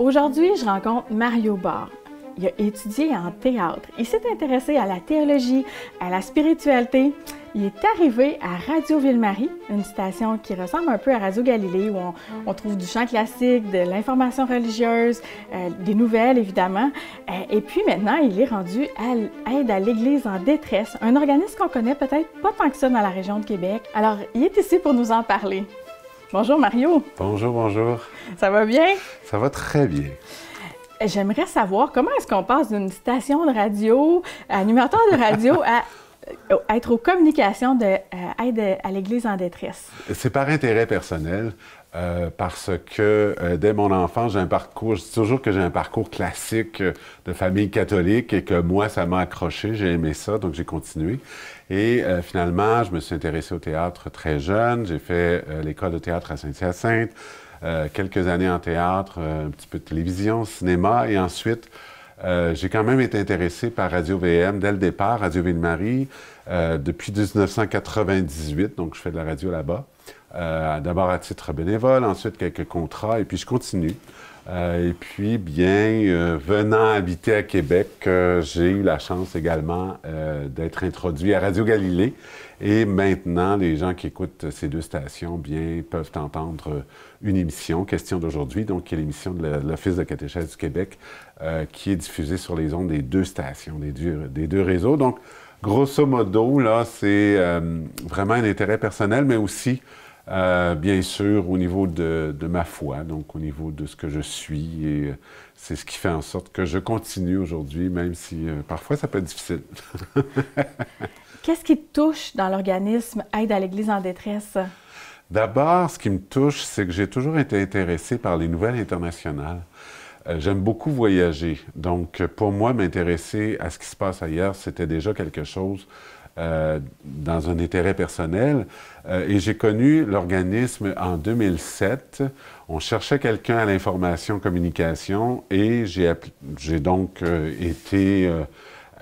Aujourd'hui, je rencontre Mario Barre. Il a étudié en théâtre. Il s'est intéressé à la théologie, à la spiritualité. Il est arrivé à Radio Ville-Marie, une station qui ressemble un peu à Radio Galilée, où on trouve du chant classique, de l'information religieuse, des nouvelles évidemment. Et puis maintenant, il est rendu à Aide à l'Église en détresse, un organisme qu'on connaît peut-être pas tant que ça dans la région de Québec. Alors, il est ici pour nous en parler. Bonjour Mario. Bonjour, bonjour. Ça va bien? Ça va très bien. J'aimerais savoir comment est-ce qu'on passe d'une station de radio, animateur de radio, à être aux communications de Aide à l'Église en détresse. C'est par intérêt personnel, parce que dès mon enfance, j'ai un parcours, je dis toujours que j'ai un parcours classique de famille catholique et que moi, ça m'a accroché, j'ai aimé ça, donc j'ai continué. Et finalement, je me suis intéressé au théâtre très jeune, j'ai fait l'école de théâtre à Saint-Hyacinthe, quelques années en théâtre, un petit peu de télévision, cinéma, et ensuite, j'ai quand même été intéressé par Radio-VM dès le départ, Radio Ville-Marie, depuis 1998, donc je fais de la radio là-bas. D'abord à titre bénévole, ensuite quelques contrats, et puis je continue. Et puis, bien, venant habiter à Québec, j'ai eu la chance également d'être introduit à Radio Galilée. Et maintenant, les gens qui écoutent ces deux stations, bien, peuvent entendre une émission, Question d'aujourd'hui, donc qui est l'émission de l'Office de catéchèse du Québec, qui est diffusée sur les ondes des deux stations, des deux réseaux. Donc, grosso modo, là, c'est vraiment un intérêt personnel, mais aussi bien sûr, au niveau de ma foi, donc au niveau de ce que je suis, et c'est ce qui fait en sorte que je continue aujourd'hui, même si parfois ça peut être difficile. Qu'est-ce qui te touche dans l'organisme Aide à l'Église en détresse? D'abord, ce qui me touche, c'est que j'ai toujours été intéressé par les nouvelles internationales. J'aime beaucoup voyager, donc pour moi, m'intéresser à ce qui se passe ailleurs, c'était déjà quelque chose dans un intérêt personnel. Et j'ai connu l'organisme en 2007. On cherchait quelqu'un à l'information communication et j'ai donc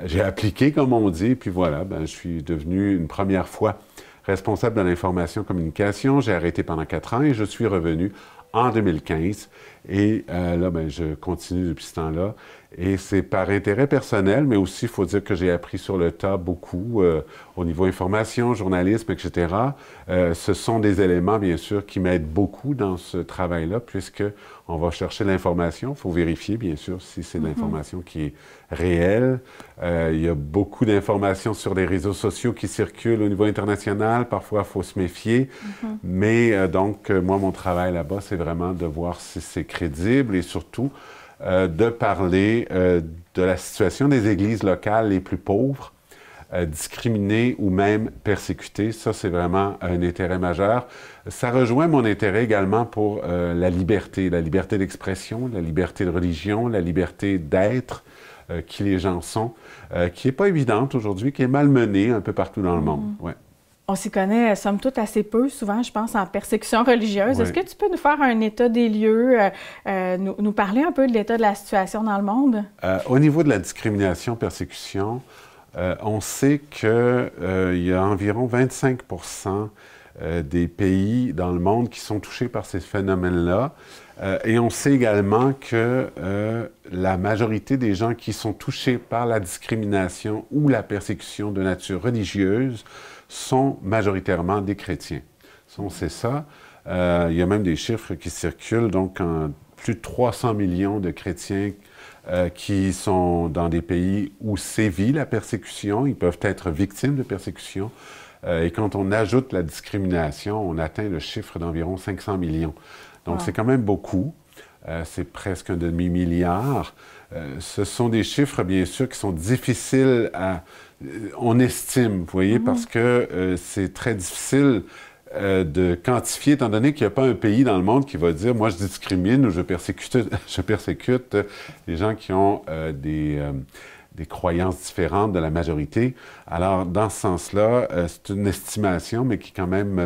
j'ai appliqué, comme on dit, puis voilà, ben, je suis devenu une première fois responsable de l'information communication. J'ai arrêté pendant 4 ans et je suis revenu en 2015. Et là, ben, je continue depuis ce temps-là. Et c'est par intérêt personnel, mais aussi, il faut dire que j'ai appris sur le tas beaucoup au niveau information, journalisme, etc. Ce sont des éléments, bien sûr, qui m'aident beaucoup dans ce travail-là, puisqu'on va chercher l'information. Il faut vérifier, bien sûr, si c'est de l'information qui est réelle. Il y a beaucoup d'informations sur les réseaux sociaux qui circulent au niveau international. Parfois, il faut se méfier. Mais donc, moi, mon travail là-bas, c'est vraiment de voir si c'est crédible et surtout de parler de la situation des églises locales les plus pauvres, discriminées ou même persécutées. Ça, c'est vraiment un intérêt majeur. Ça rejoint mon intérêt également pour la liberté d'expression, la liberté de religion, la liberté d'être, qui les gens sont, qui n'est pas évidente aujourd'hui, qui est malmenée un peu partout dans le monde. Ouais. On s'y connaît, somme toute, assez peu, souvent, je pense, en persécution religieuse. Oui. Est-ce que tu peux nous faire un état des lieux, nous parler un peu de l'état de la situation dans le monde? Au niveau de la discrimination, persécution, on sait qu'il y a environ 25% des pays dans le monde qui sont touchés par ces phénomènes-là. Et on sait également que la majorité des gens qui sont touchés par la discrimination ou la persécution de nature religieuse sont majoritairement des chrétiens. On sait ça. Il y a même des chiffres qui circulent, donc plus de 300 millions de chrétiens qui sont dans des pays où sévit la persécution. Ils peuvent être victimes de persécution. Et quand on ajoute la discrimination, on atteint le chiffre d'environ 500 millions. Donc, c'est quand même beaucoup. C'est presque un demi-milliard. Ce sont des chiffres, bien sûr, qui sont difficiles à... on estime, vous voyez, parce que c'est très difficile de quantifier, étant donné qu'il n'y a pas un pays dans le monde qui va dire « moi, je discrimine ou je persécute les gens qui ont des croyances différentes de la majorité. » Alors, dans ce sens-là, c'est une estimation, mais qui quand même,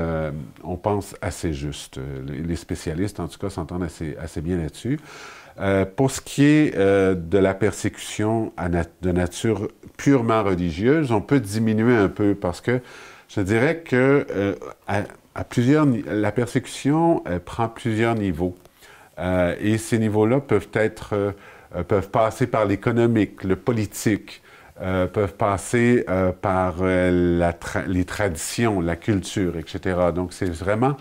on pense, assez juste. Les spécialistes, en tout cas, s'entendent assez bien là-dessus. Pour ce qui est de la persécution de nature purement religieuse, on peut diminuer un peu parce que je dirais que la persécution prend plusieurs niveaux. Et ces niveaux-là peuvent passer par l'économique, le politique, peuvent passer par les traditions, la culture, etc. Donc, c'est vraiment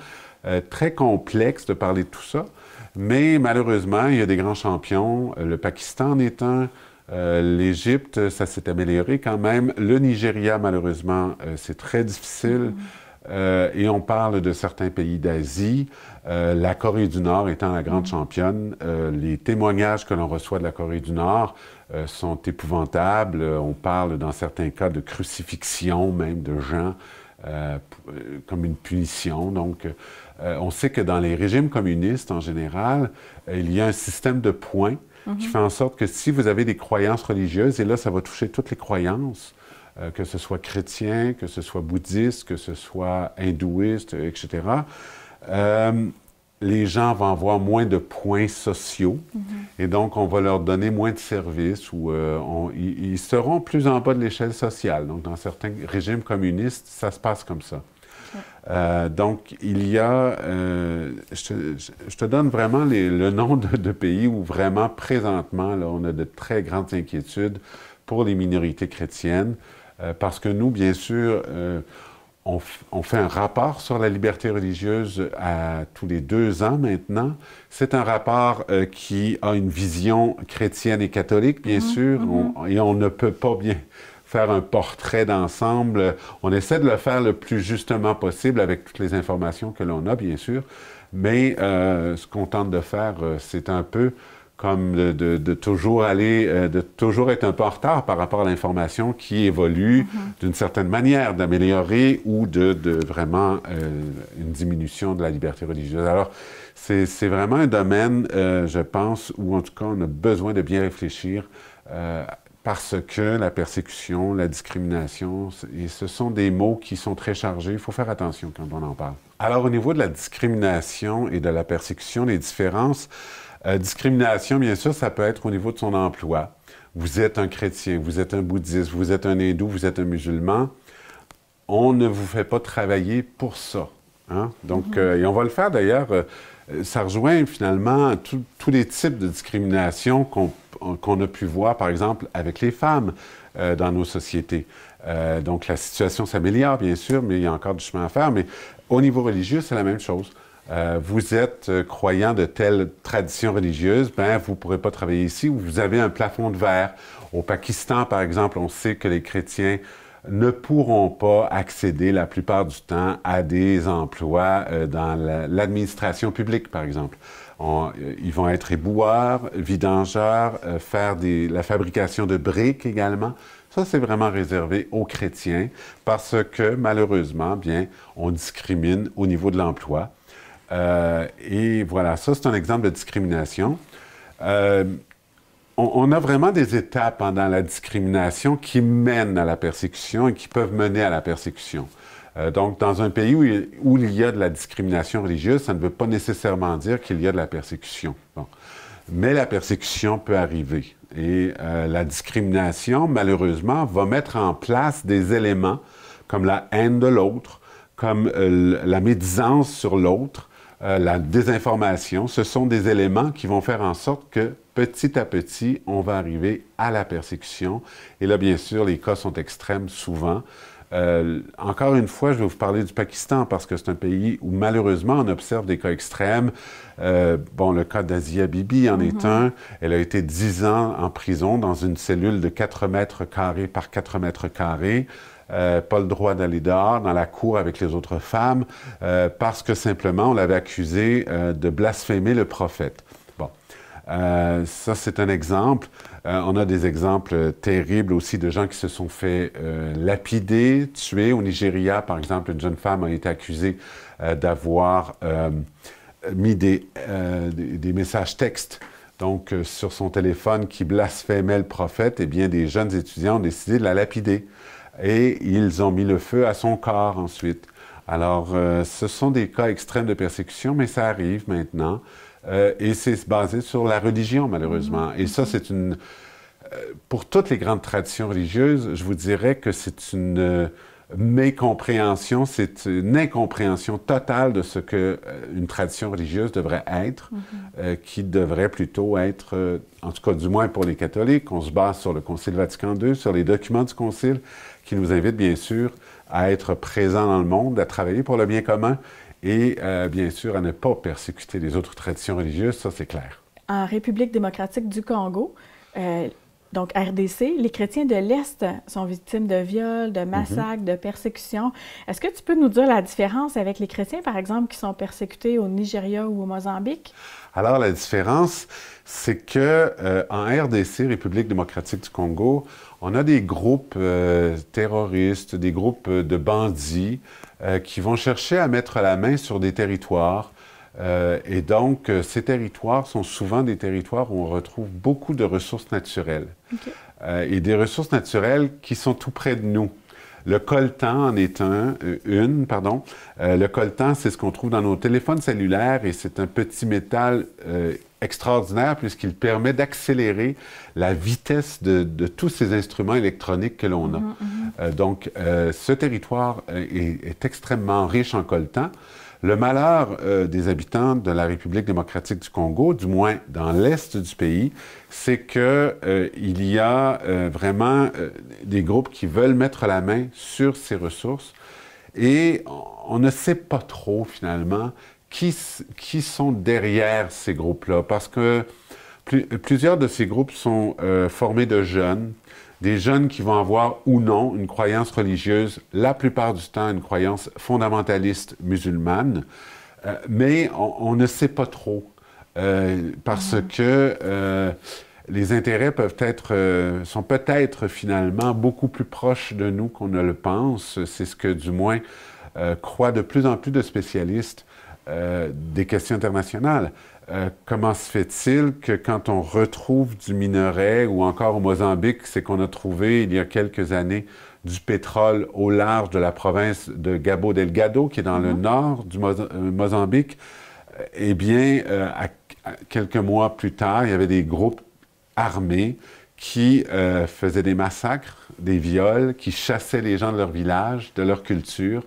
très complexe de parler de tout ça. Mais malheureusement, il y a des grands champions. Le Pakistan en est un. L'Égypte, ça s'est amélioré quand même. Le Nigeria, malheureusement, c'est très difficile. Et on parle de certains pays d'Asie. La Corée du Nord étant la grande championne. Les témoignages que l'on reçoit de la Corée du Nord sont épouvantables. On parle dans certains cas de crucifixion même de gens comme une punition. Donc, on sait que dans les régimes communistes en général, il y a un système de points qui fait en sorte que si vous avez des croyances religieuses, et là, ça va toucher toutes les croyances, que ce soit chrétien, que ce soit bouddhiste, que ce soit hindouiste, etc., les gens vont avoir moins de points sociaux et donc on va leur donner moins de services ou ils seront plus en bas de l'échelle sociale. Donc, dans certains régimes communistes, ça se passe comme ça. Donc, il y a, je te donne vraiment le nom de pays où vraiment, présentement, là, on a de très grandes inquiétudes pour les minorités chrétiennes, parce que nous, bien sûr, on fait un rapport sur la liberté religieuse à tous les 2 ans maintenant. C'est un rapport qui a une vision chrétienne et catholique, bien sûr, et on ne peut pas bien faire un portrait d'ensemble. On essaie de le faire le plus justement possible avec toutes les informations que l'on a, bien sûr, mais ce qu'on tente de faire, c'est un peu comme de toujours de toujours être un peu en retard par rapport à l'information qui évolue d'une certaine manière, d'améliorer ou de vraiment une diminution de la liberté religieuse. Alors, c'est vraiment un domaine, je pense, où en tout cas, on a besoin de bien réfléchir parce que la persécution, la discrimination, et ce sont des mots qui sont très chargés. Il faut faire attention quand on en parle. Alors, au niveau de la discrimination et de la persécution, les différences, discrimination, bien sûr, ça peut être au niveau de son emploi. Vous êtes un chrétien, vous êtes un bouddhiste, vous êtes un hindou, vous êtes un musulman. On ne vous fait pas travailler pour ça. Hein? Donc, et on va le faire d'ailleurs, ça rejoint finalement tous les types de discrimination qu'on a pu voir, par exemple, avec les femmes dans nos sociétés. Donc, la situation s'améliore, bien sûr, mais il y a encore du chemin à faire. Mais au niveau religieux, c'est la même chose. Vous êtes croyant de telle tradition religieuse, ben vous ne pourrez pas travailler ici, ou vous avez un plafond de verre. Au Pakistan, par exemple, on sait que les chrétiens ne pourront pas accéder la plupart du temps à des emplois dans l'administration publique, par exemple. Ils vont être éboueurs, vidangeurs, faire la fabrication de briques également. Ça, c'est vraiment réservé aux chrétiens parce que, malheureusement, bien, on discrimine au niveau de l'emploi. Et voilà, ça, c'est un exemple de discrimination. On a vraiment des étapes dans la discrimination qui mènent à la persécution et qui peuvent mener à la persécution. Donc, dans un pays où il y a de la discrimination religieuse, ça ne veut pas nécessairement dire qu'il y a de la persécution. Bon. Mais la persécution peut arriver. Et la discrimination, malheureusement, va mettre en place des éléments comme la haine de l'autre, comme la médisance sur l'autre, la désinformation. Ce sont des éléments qui vont faire en sorte que, petit à petit, on va arriver à la persécution. Et là, bien sûr, les cas sont extrêmes souvent. Encore une fois, je vais vous parler du Pakistan parce que c'est un pays où, malheureusement, on observe des cas extrêmes. Bon, le cas d'Asia Bibi en est un. Elle a été 10 ans en prison dans une cellule de 4 mètres carrés par 4 mètres carrés. Pas le droit d'aller dehors, dans la cour avec les autres femmes, parce que simplement, on l'avait accusée de blasphémer le prophète. Bon, ça, c'est un exemple. On a des exemples terribles aussi de gens qui se sont fait lapider, tuer. Au Nigeria, par exemple, une jeune femme a été accusée d'avoir mis des messages textes donc, sur son téléphone qui blasphémaient le prophète. Eh bien, des jeunes étudiants ont décidé de la lapider. Et ils ont mis le feu à son corps ensuite. Alors, ce sont des cas extrêmes de persécution, mais ça arrive maintenant. Et c'est basé sur la religion, malheureusement. Et ça, c'est pour toutes les grandes traditions religieuses, je vous dirais que c'est une mes compréhensions, c'est une incompréhension totale de ce que une tradition religieuse devrait être, qui devrait plutôt être, en tout cas du moins pour les catholiques, on se base sur le Concile Vatican II, sur les documents du Concile, qui nous invitent bien sûr à être présents dans le monde, à travailler pour le bien commun et bien sûr à ne pas persécuter les autres traditions religieuses, ça c'est clair. En République démocratique du Congo, donc RDC, les chrétiens de l'Est sont victimes de viols, de massacres, de persécutions. Est-ce que tu peux nous dire la différence avec les chrétiens, par exemple, qui sont persécutés au Nigeria ou au Mozambique? Alors, la différence, c'est que en RDC, République démocratique du Congo, on a des groupes terroristes, des groupes de bandits qui vont chercher à mettre la main sur des territoires. Et donc, ces territoires sont souvent des territoires où on retrouve beaucoup de ressources naturelles. Et des ressources naturelles qui sont tout près de nous. Le coltan en est le coltan, c'est ce qu'on trouve dans nos téléphones cellulaires et c'est un petit métal extraordinaire puisqu'il permet d'accélérer la vitesse de tous ces instruments électroniques que l'on a. Donc, ce territoire est extrêmement riche en coltan. Le malheur des habitants de la République démocratique du Congo, du moins dans l'est du pays, c'est qu'il y a vraiment des groupes qui veulent mettre la main sur ces ressources et on ne sait pas trop finalement qui sont derrière ces groupes-là parce que plusieurs de ces groupes sont formés de jeunes, des jeunes qui vont avoir ou non une croyance religieuse, la plupart du temps une croyance fondamentaliste musulmane, mais on ne sait pas trop parce que les intérêts sont peut-être finalement beaucoup plus proches de nous qu'on ne le pense. C'est ce que du moins croient de plus en plus de spécialistes des questions internationales. Comment se fait-il que quand on retrouve du minerai, ou encore au Mozambique, c'est qu'on a trouvé il y a quelques années du pétrole au large de la province de Cabo Delgado, qui est dans le nord du Mozambique, eh bien, quelques mois plus tard, il y avait des groupes armés qui faisaient des massacres, des viols, qui chassaient les gens de leur village, de leur culture.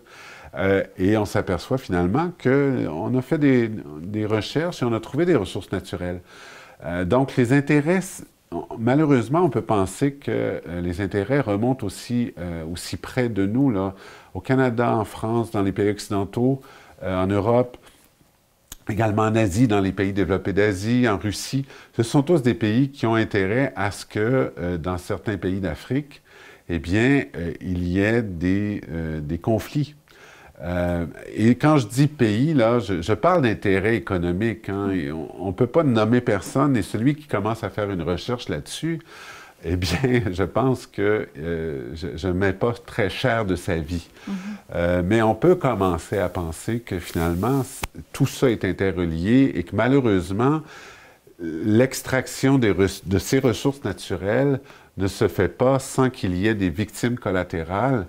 Et on s'aperçoit finalement qu'on a fait des recherches et on a trouvé des ressources naturelles. Donc les intérêts, malheureusement, on peut penser que les intérêts remontent aussi près de nous, là, au Canada, en France, dans les pays occidentaux, en Europe, également en Asie, dans les pays développés d'Asie, en Russie. Ce sont tous des pays qui ont intérêt à ce que, dans certains pays d'Afrique, eh bien, il y ait des conflits. Et quand je dis pays, là, je parle d'intérêt économique. Hein, on ne peut pas nommer personne et celui qui commence à faire une recherche là-dessus, eh bien, je pense que je ne mets pas très cher de sa vie. Mais on peut commencer à penser que finalement, tout ça est interrelié et que malheureusement, l'extraction de ces ressources naturelles ne se fait pas sans qu'il y ait des victimes collatérales.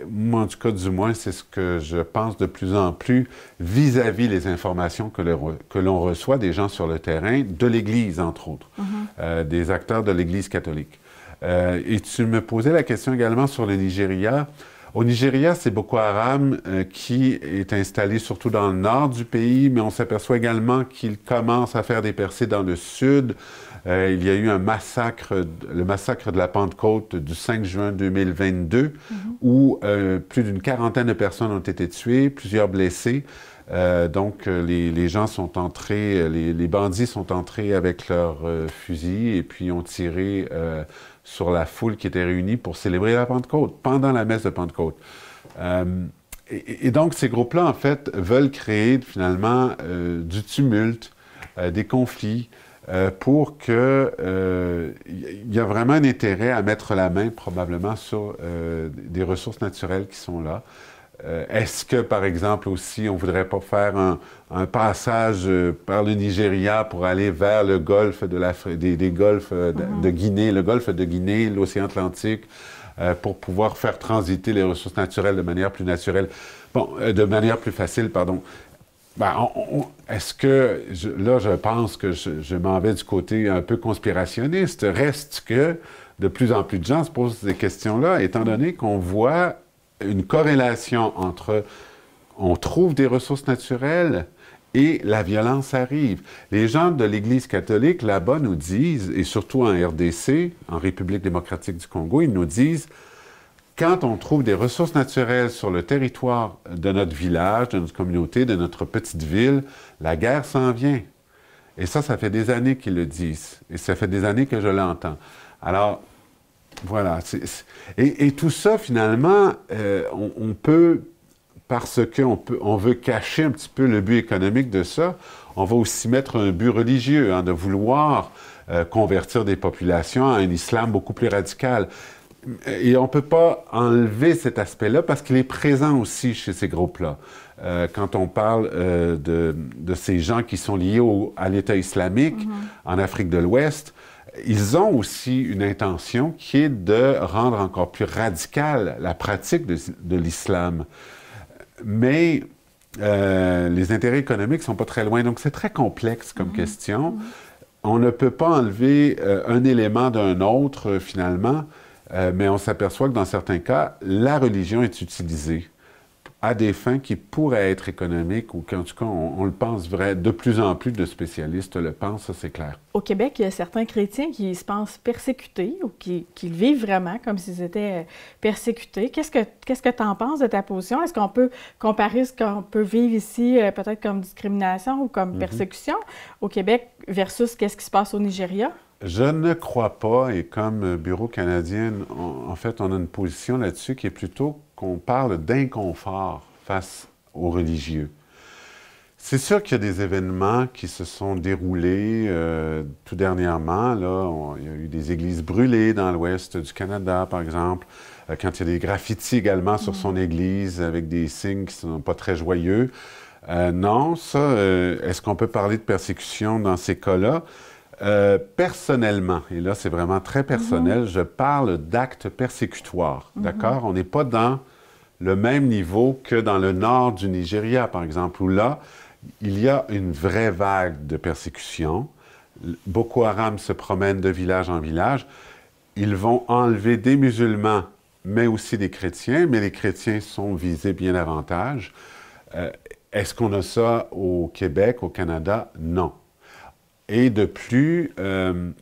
Moi, en tout cas, du moins, c'est ce que je pense de plus en plus vis-à-vis les informations que l'on reçoit des gens sur le terrain, de l'Église, entre autres, des acteurs de l'Église catholique. Et tu me posais la question également sur le Nigeria. Au Nigeria, c'est Boko Haram qui est installé surtout dans le nord du pays, mais on s'aperçoit également qu'il commence à faire des percées dans le sud. Il y a eu un massacre, le massacre de la Pentecôte du 5 juin 2022, où plus d'une quarantaine de personnes ont été tuées, plusieurs blessés. Donc, les gens sont entrés, les bandits sont entrés avec leurs fusils et puis ont tiré sur la foule qui était réunie pour célébrer la Pentecôte, pendant la messe de Pentecôte. Et donc, ces groupes-là, en fait, veulent créer finalement du tumulte, des conflits, pour qu'il y a vraiment un intérêt à mettre la main probablement sur des ressources naturelles qui sont là. Est-ce que, par exemple, aussi, on ne voudrait pas faire un passage par le Nigeria pour aller vers le golfe des golfes de Guinée, le golfe de Guinée, l'océan Atlantique, pour pouvoir faire transiter les ressources naturelles de manière plus naturelle, de manière plus facile, pardon. Ben, est-ce que, là, je pense que je m'en vais du côté un peu conspirationniste. Reste que de plus en plus de gens se posent ces questions-là, étant donné qu'on voit une corrélation entre on trouve des ressources naturelles et la violence arrive. Les gens de l'Église catholique là-bas nous disent, et surtout en RDC, en République démocratique du Congo, ils nous disent, quand on trouve des ressources naturelles sur le territoire de notre village, de notre communauté, de notre petite ville, la guerre s'en vient. Et ça fait des années qu'ils le disent. Et ça fait des années que je l'entends. Alors, voilà. Et tout ça, finalement, on peut, parce qu'on veut cacher un petit peu le but économique de ça, on va aussi mettre un but religieux, hein, de vouloir convertir des populations à un islam beaucoup plus radical. Et on ne peut pas enlever cet aspect-là parce qu'il est présent aussi chez ces groupes-là. Quand on parle de ces gens qui sont liés à l'État islamique en Afrique de l'Ouest, ils ont aussi une intention qui est de rendre encore plus radicale la pratique de l'islam. Mais les intérêts économiques ne sont pas très loin, donc c'est très complexe comme question. On ne peut pas enlever un élément d'un autre, finalement, mais on s'aperçoit que dans certains cas, la religion est utilisée à des fins qui pourraient être économiques ou qu'en tout cas, on le pense vrai. De plus en plus de spécialistes le pensent, ça c'est clair. Au Québec, il y a certains chrétiens qui se pensent persécutés ou qui le vivent vraiment comme s'ils étaient persécutés. Qu'est-ce que tu en penses de ta position? Est-ce qu'on peut comparer ce qu'on peut vivre ici peut-être comme discrimination ou comme persécution au Québec versus qu'est-ce qui se passe au Nigeria? Je ne crois pas, et comme Bureau canadien, en fait, on a une position là-dessus qui est plutôt qu'on parle d'inconfort face aux religieux. C'est sûr qu'il y a des événements qui se sont déroulés tout dernièrement. Là, il y a eu des églises brûlées dans l'ouest du Canada, par exemple, quand il y a des graffitis également sur son église avec des signes qui ne sont pas très joyeux. Non, ça, est-ce qu'on peut parler de persécution dans ces cas-là? Personnellement, et là c'est vraiment très personnel, je parle d'actes persécutoires, d'accord? On n'est pas dans le même niveau que dans le nord du Nigeria, par exemple, où là, il y a une vraie vague de persécution. Boko Haram se promène de village en village. Ils vont enlever des musulmans, mais aussi des chrétiens, mais les chrétiens sont visés bien davantage. Est-ce qu'on a ça au Québec, au Canada? Non. Et de plus,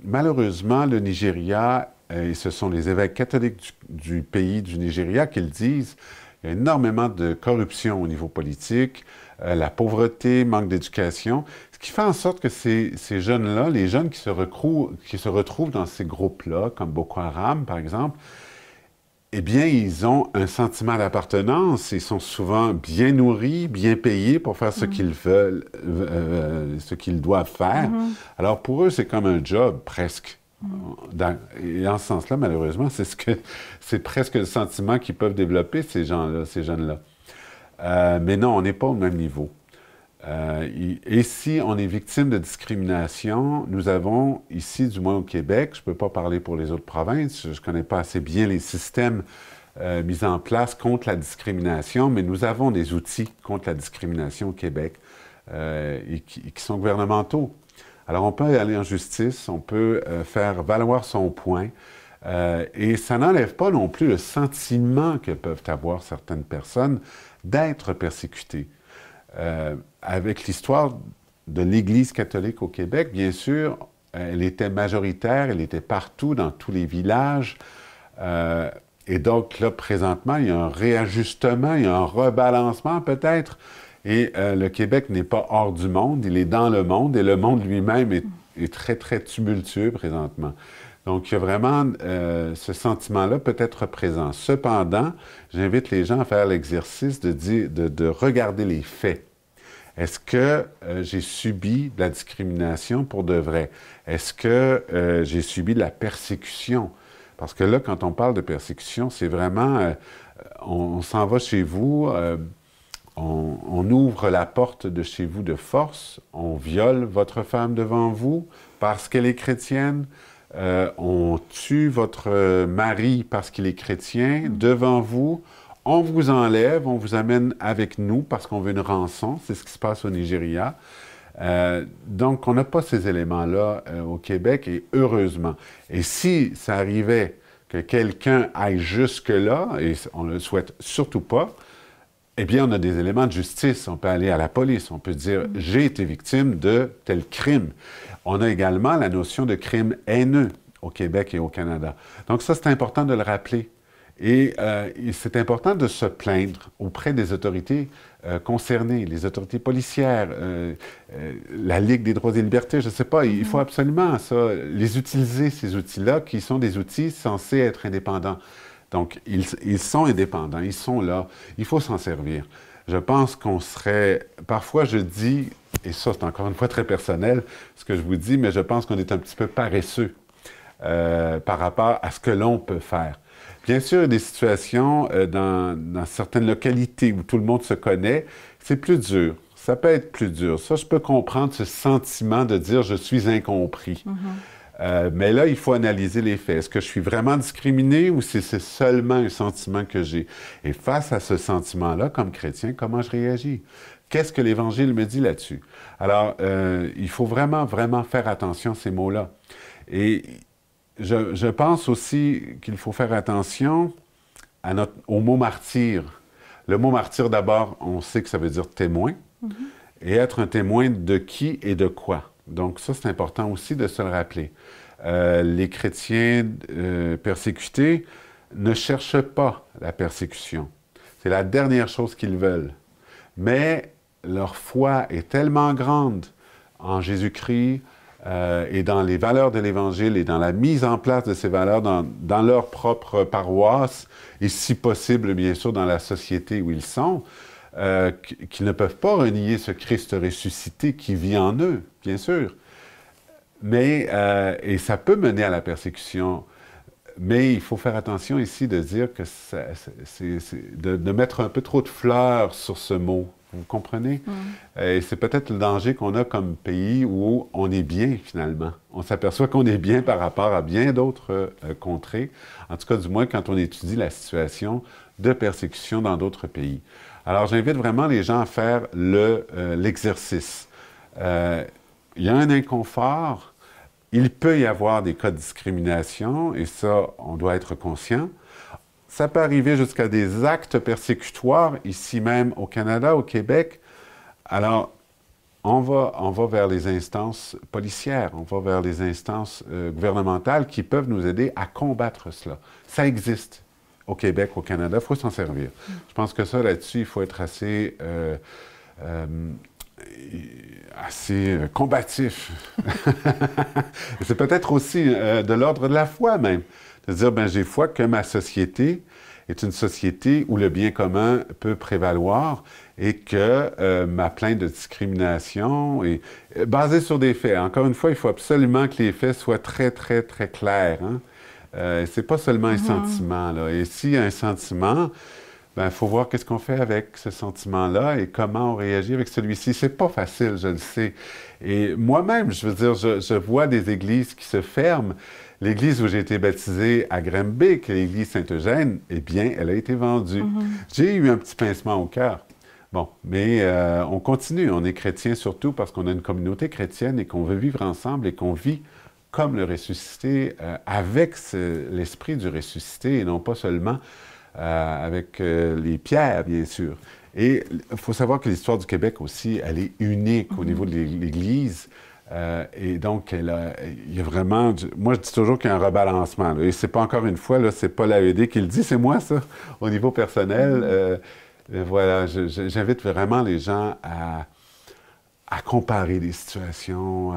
malheureusement, le Nigeria, et ce sont les évêques catholiques du pays du Nigeria qui le disent, il y a énormément de corruption au niveau politique, la pauvreté, manque d'éducation, ce qui fait en sorte que ces jeunes-là, les jeunes qui se retrouvent dans ces groupes-là, comme Boko Haram, par exemple, eh bien, ils ont un sentiment d'appartenance, ils sont souvent bien nourris, bien payés pour faire ce qu'ils veulent, ce qu'ils doivent faire. Alors, pour eux, c'est comme un job, presque. Et en ce sens-là, malheureusement, c'est presque le sentiment qu'ils peuvent développer, ces gens-là, ces jeunes-là. Mais non, on n'est pas au même niveau. Et si on est victime de discrimination, nous avons ici, du moins au Québec, je ne peux pas parler pour les autres provinces, je ne connais pas assez bien les systèmes mis en place contre la discrimination, mais nous avons des outils contre la discrimination au Québec et qui sont gouvernementaux. Alors on peut aller en justice, on peut faire valoir son point, et ça n'enlève pas non plus le sentiment que peuvent avoir certaines personnes d'être persécutées. Avec l'histoire de l'Église catholique au Québec, bien sûr, elle était majoritaire, elle était partout, dans tous les villages. Et donc, là, présentement, il y a un réajustement, il y a un rebalancement peut-être. Et le Québec n'est pas hors du monde, il est dans le monde, et le monde lui-même est très, très tumultueux présentement. Donc, il y a vraiment ce sentiment-là peut être présent. Cependant, j'invite les gens à faire l'exercice de regarder les faits. Est-ce que j'ai subi de la discrimination pour de vrai? Est-ce que j'ai subi de la persécution? Parce que là, quand on parle de persécution, c'est vraiment, on s'en va chez vous, on ouvre la porte de chez vous de force, on viole votre femme devant vous parce qu'elle est chrétienne, on tue votre mari parce qu'il est chrétien devant vous, on vous enlève, on vous amène avec nous parce qu'on veut une rançon, c'est ce qui se passe au Nigeria. Donc, on n'a pas ces éléments-là au Québec, et heureusement. Et si ça arrivait que quelqu'un aille jusque-là, et on ne le souhaite surtout pas, eh bien, on a des éléments de justice. On peut aller à la police, on peut dire « j'ai été victime de tel crime ». On a également la notion de crime haineux au Québec et au Canada. Donc ça, c'est important de le rappeler. Et c'est important de se plaindre auprès des autorités concernées, les autorités policières, la Ligue des droits et libertés, je ne sais pas, il faut absolument ça, les utiliser, ces outils-là, qui sont des outils censés être indépendants. Donc, ils sont indépendants, ils sont là, il faut s'en servir. Je pense qu'on serait, parfois je dis, et ça c'est encore une fois très personnel, ce que je vous dis, mais je pense qu'on est un petit peu paresseux par rapport à ce que l'on peut faire. Bien sûr, il y a des situations dans certaines localités où tout le monde se connaît, c'est plus dur. Ça peut être plus dur. Ça, je peux comprendre ce sentiment de dire « je suis incompris ». Mais là, il faut analyser les faits. Est-ce que je suis vraiment discriminé ou c'est seulement un sentiment que j'ai? Et face à ce sentiment-là, comme chrétien, comment je réagis? Qu'est-ce que l'Évangile me dit là-dessus? Alors, il faut vraiment, vraiment faire attention à ces mots-là. Et je pense aussi qu'il faut faire attention au mot martyr. Le mot martyr, d'abord, on sait que ça veut dire témoin. Et être un témoin de qui et de quoi. Donc ça, c'est important aussi de se le rappeler. Les chrétiens persécutés ne cherchent pas la persécution. C'est la dernière chose qu'ils veulent. Mais leur foi est tellement grande en Jésus-Christ, et dans les valeurs de l'Évangile et dans la mise en place de ces valeurs dans leur propre paroisse et si possible, bien sûr, dans la société où ils sont, qu'ils ne peuvent pas renier ce Christ ressuscité qui vit en eux, bien sûr. Mais, et ça peut mener à la persécution, mais il faut faire attention ici de dire que de mettre un peu trop de fleurs sur ce mot. Vous comprenez? Et c'est peut-être le danger qu'on a comme pays où on est bien, finalement. On s'aperçoit qu'on est bien par rapport à bien d'autres contrées. En tout cas, du moins, quand on étudie la situation de persécution dans d'autres pays. Alors, j'invite vraiment les gens à faire l'exercice. Il y a un inconfort. Il peut y avoir des cas de discrimination, et ça, on doit être conscient. Ça peut arriver jusqu'à des actes persécutoires, ici même au Canada, au Québec. Alors, on va vers les instances policières, on va vers les instances gouvernementales qui peuvent nous aider à combattre cela. Ça existe au Québec, au Canada, il faut s'en servir. Je pense que ça, là-dessus, il faut être assez combatif. C'est peut-être aussi de l'ordre de la foi même. De dire, ben j'ai foi que ma société est une société où le bien commun peut prévaloir et que ma plainte de discrimination est basée sur des faits. Encore une fois, il faut absolument que les faits soient très, très, très clairs. Hein? C'est pas seulement un sentiment, là. Et s'il y a un sentiment, ben, il faut voir qu'est-ce qu'on fait avec ce sentiment-là et comment on réagit avec celui-ci. C'est pas facile, je le sais. Et moi-même, je veux dire, je vois des églises qui se ferment. L'église où j'ai été baptisé à Granby, qui est l'église Saint-Eugène, eh bien, elle a été vendue. J'ai eu un petit pincement au cœur. Bon, mais on continue. On est chrétien surtout parce qu'on a une communauté chrétienne et qu'on veut vivre ensemble et qu'on vit comme le ressuscité, avec l'esprit du ressuscité et non pas seulement avec les pierres, bien sûr. Et il faut savoir que l'histoire du Québec aussi, elle est unique au niveau de l'Église. Et donc, il y a vraiment... Moi, je dis toujours qu'il y a un rebalancement. Là, et c'est pas, encore une fois, c'est pas l'AED qui le dit, c'est moi, ça, au niveau personnel. Voilà, j'invite vraiment les gens à comparer les situations,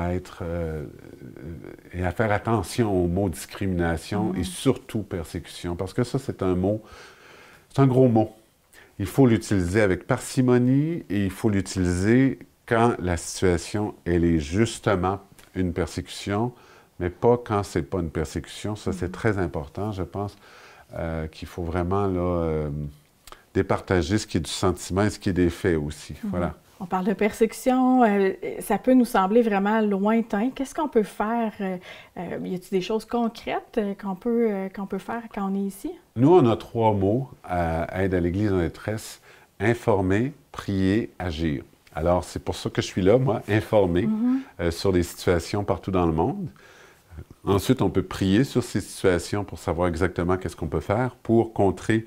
et à faire attention aux mots discrimination et surtout persécution. Parce que ça, c'est un mot, c'est un gros mot. Il faut l'utiliser avec parcimonie et il faut l'utiliser quand la situation, elle est justement une persécution, mais pas quand c'est pas une persécution. Ça, c'est très important, je pense, qu'il faut vraiment là, départager ce qui est du sentiment et ce qui est des faits aussi. Voilà. On parle de persécution, ça peut nous sembler vraiment lointain. Qu'est-ce qu'on peut faire? Y a-t-il des choses concrètes qu'on peut faire quand on est ici? Nous, on a 3 mots à Aide à l'Église en détresse: informer, prier, agir. Alors, c'est pour ça que je suis là, moi, informer sur les situations partout dans le monde. Ensuite, on peut prier sur ces situations pour savoir exactement qu'est-ce qu'on peut faire pour contrer,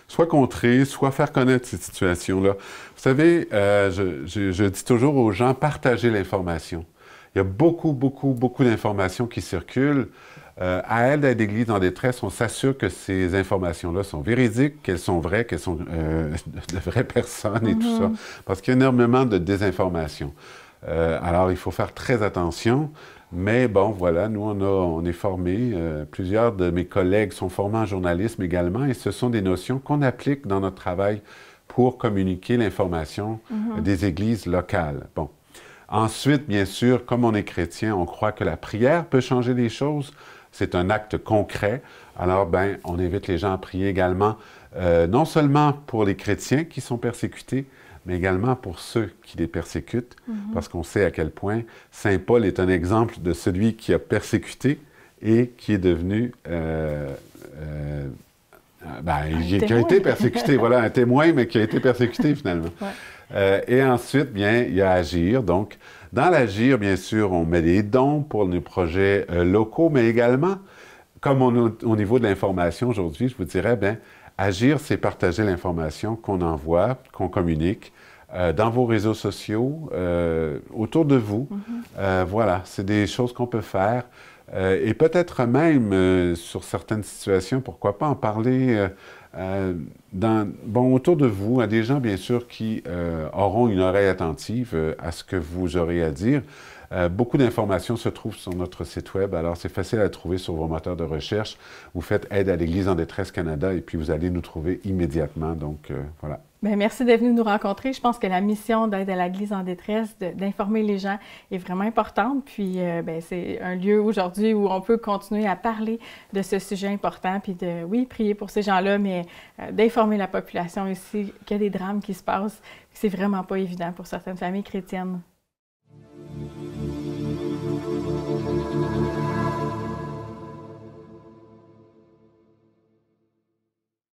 soit faire connaître ces situations-là. Vous savez, je dis toujours aux gens, partagez l'information. Il y a beaucoup d'informations qui circulent. À Aide à l'Église en détresse, on s'assure que ces informations-là sont véridiques, qu'elles sont vraies, qu'elles sont de vraies personnes et tout ça. Parce qu'il y a énormément de désinformation. Alors, il faut faire très attention. Mais bon, voilà, nous, on est formés. Plusieurs de mes collègues sont formés en journalisme également. Et ce sont des notions qu'on applique dans notre travail pour communiquer l'information des églises locales. Bon. Ensuite, bien sûr, comme on est chrétien, on croit que la prière peut changer les choses. C'est un acte concret. Alors, ben, on invite les gens à prier également, non seulement pour les chrétiens qui sont persécutés, mais également pour ceux qui les persécutent, parce qu'on sait à quel point Saint Paul est un exemple de celui qui a persécuté et qui est devenu... qui a été persécuté, voilà, un témoin, mais qui a été persécuté finalement. Et ensuite, bien, il y a Agir. Donc, dans l'Agir, bien sûr, on met des dons pour nos projets locaux, mais également, comme au niveau de l'information aujourd'hui, je vous dirais, bien, Agir, c'est partager l'information qu'on envoie, qu'on communique dans vos réseaux sociaux, autour de vous. Voilà, c'est des choses qu'on peut faire. Et peut-être même, sur certaines situations, pourquoi pas en parler autour de vous, à des gens, bien sûr, qui auront une oreille attentive à ce que vous aurez à dire. Beaucoup d'informations se trouvent sur notre site web, alors c'est facile à trouver sur vos moteurs de recherche. Vous faites Aide à l'Église en détresse Canada et puis vous allez nous trouver immédiatement. Donc, voilà. Bien, merci d'être venu nous rencontrer. Je pense que la mission d'Aide à l'Église en détresse, d'informer les gens, est vraiment importante. Puis, c'est un lieu aujourd'hui où on peut continuer à parler de ce sujet important, puis de, oui, prier pour ces gens-là, mais d'informer la population ici qu'il y a des drames qui se passent. C'est vraiment pas évident pour certaines familles chrétiennes.